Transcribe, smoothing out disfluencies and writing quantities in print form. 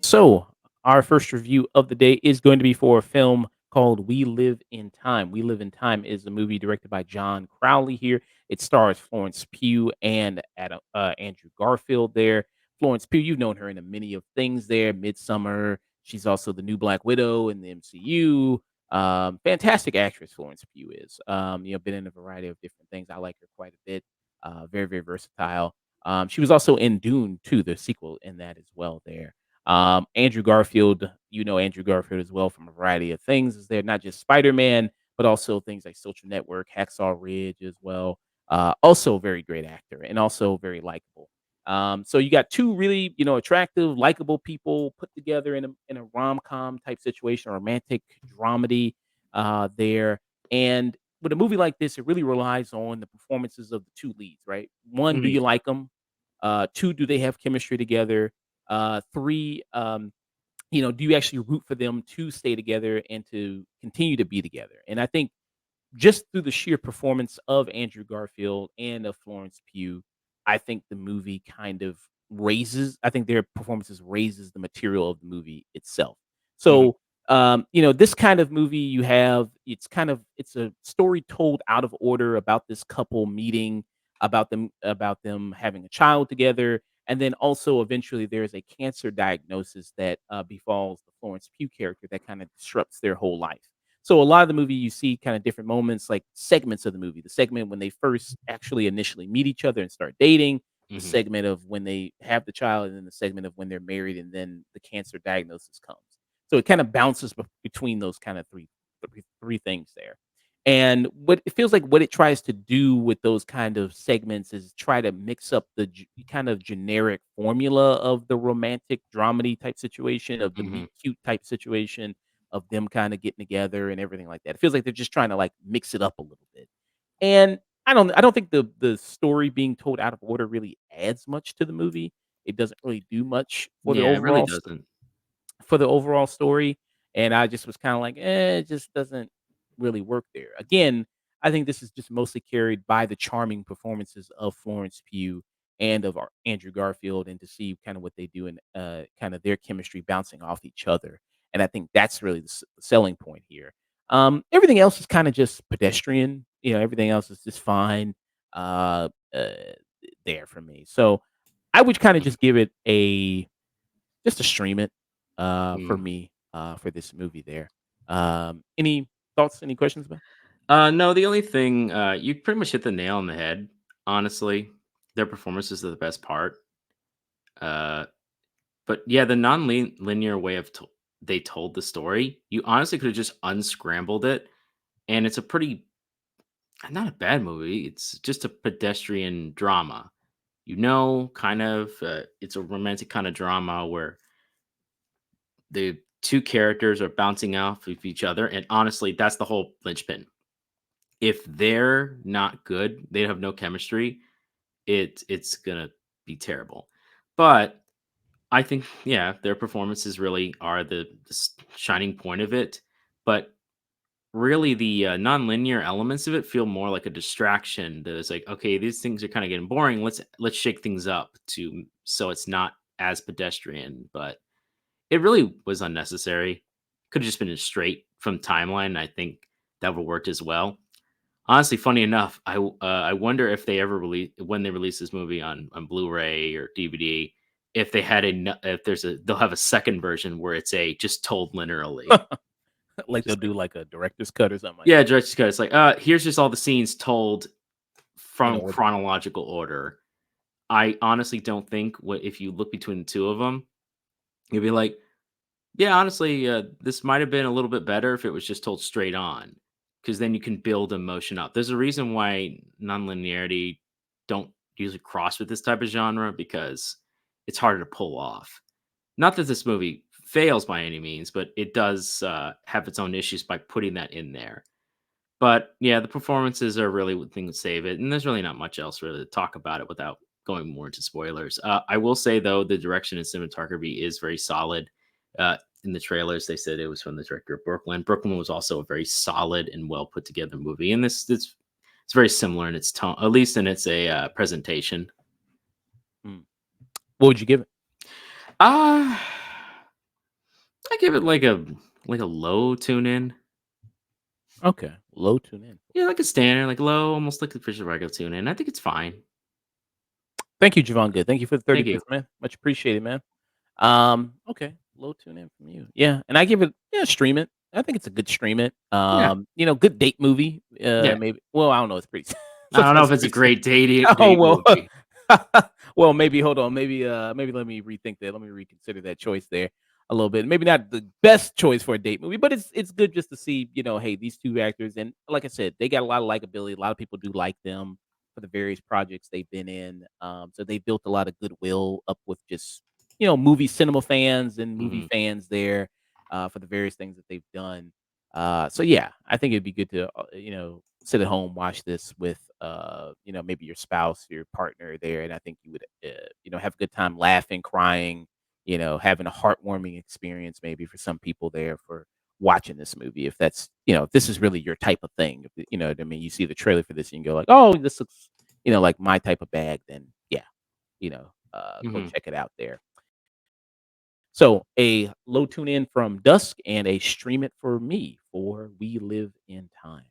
So, our first review of the day is going to be for a film called We Live in Time. We Live in Time is a movie directed by John Crowley here. It stars Florence Pugh and Andrew Garfield there. Florence Pugh, you've known her in a many of things there, Midsummer. She's also the new Black Widow in the MCU. Fantastic actress, Florence Pugh is. Been in a variety of different things. I like her quite a bit. Very, very versatile. She was also in Dune, too, the sequel in that as well there. Andrew Garfield, you know Andrew Garfield as well from a variety of things. Is there not just Spider-Man, but also things like Social Network, Hacksaw Ridge as well. Also a very great actor and also very likable. So you got two really, attractive, likable people put together in a rom-com type situation, a romantic dramedy there. And with a movie like this, it really relies on the performances of the two leads, right? One, do Mhm, you like them? Two, do they have chemistry together? Three, do you actually root for them to stay together and to continue to be together? And I think just through the sheer performance of Andrew Garfield and of Florence Pugh, I think the movie kind of I think their performances raises the material of the movie itself. mhm, So, this kind of movie you have, it's a story told out of order about this couple meeting, about them having a child together, and then also eventually there's a cancer diagnosis that befalls the Florence Pugh character that kind of disrupts their whole life. So a lot of the movie, you see kind of different moments, like segments of the movie. The segment when they first actually initially meet each other and start dating, the mhm, segment of when they have the child, and then the segment of when they're married, and then the cancer diagnosis comes. So it kind of bounces between those kind of three things there. And what it feels like, what it tries to do with those kind of segments is try to mix up the kind of generic formula of the romantic dramedy type situation, of the mhm. meet cute type situation, of them kinda getting together and everything like that. It feels like they're just trying to, like, mix it up a little bit. And I don't think the story being told out of order really adds much to the movie. It doesn't really do much Yeah, it really doesn't. for the overall story, and I just was kinda like, it just doesn't really work there." Again, I think this is just mostly carried by the charming performances of Florence Pugh and of Andrew Garfield, and to see kinda what they do and, kinda their chemistry bouncing off each other, and I think that's really the selling point here. Everything else is kinda just pedestrian, everything else is just fine, uh, uh, there for me. So, I would kinda Mhm, just give it a just to stream it, for mhm. me, for this movie there. Any thoughts, any questions about. No, the only thing, you pretty much hit the nail on the head, honestly. Their performances are the best part. Uh, but yeah, the linear way they told the story, you honestly could have just unscrambled it, and it's a pretty not a bad movie, it's just a pedestrian drama. Kind of, it's a romantic kinda drama where the 2 characters are bouncing off of each other, and honestly, that's the whole linchpin. If they're not good, they have no chemistry, it's gonna be terrible. But I think, yeah, their performances really are the shining point of it. But really, the non-linear elements of it feel more like a distraction. That is like, okay, these things are kind of getting boring. Let's shake things up so it's not as pedestrian. But it really was unnecessary. Could have just been straight from timeline. I think that would have worked as well. Honestly, funny enough, I wonder if they ever release when they release this movie on Blu-ray or DVD, if they had if they'll have a second version where it's a just told linearly. Like, they'll Just like do, like, a director's cut or something like yeah, that director's cut. It's like, here's just all the scenes told in from order. chronological order. I honestly don't think what if you look between the two of them, you'd be like, yeah, honestly, this might have been a little bit better if it was just told straight on, because then you can build emotion up. There's a reason why nonlinearity don't usually cross with this type of genre because it's harder to pull off. Not that this movie fails by any means, but it does have its own issues by putting that in there. But yeah, the performances are really what thing that save it, and there's really not much else really to talk about it without going more into spoilers. I will say though, the direction and cinematography is very solid. In the trailers, they said it was from the director of Brooklyn. Brooklyn was also a very solid and well put together movie, and this it's very similar in its tone, at least in its a presentation. Mm. What would you give it? Uh I give it like a low tune in. Okay, low tune in. Yeah, like a standard, like low, almost like a Fisher regular tune in. I think it's fine. Thank you, Javon Good. Thank you for the 30 Thank you. bits, man. Much appreciated, man. Okay, low tune in from you. Yeah, and I give it yeah, stream it. I think it's a good stream it. Yeah, Good date movie. yeah. Maybe. Well, I don't know. It's pretty. I don't know Sometimes if it's it's a pretty simple. great date Oh date well. movie. Well, maybe hold on. Maybe let me rethink that. Let me reconsider that choice there a little bit. Maybe not the best choice for a date movie, but it's good just to see. Hey, these two actors, and like I said, they got a lot of likability. A lot of people do like them for the various projects they've been in. So they built a lot of goodwill up with just movie cinema fans and movie Hmm. fans there for the various things that they've done. So yeah, I think it'd be good to sit at home, watch this with maybe your spouse, your partner there, and I think you would have a good time laughing, crying, having a heartwarming experience maybe for some people there for watching this movie if that's if this is really your type of thing. If, what I mean, you see the trailer for this and you go like, oh, this looks like my type of bag, then yeah, go Hmm. check it out there. So a low tune in from Dusk and a stream it for me for We Live in Time.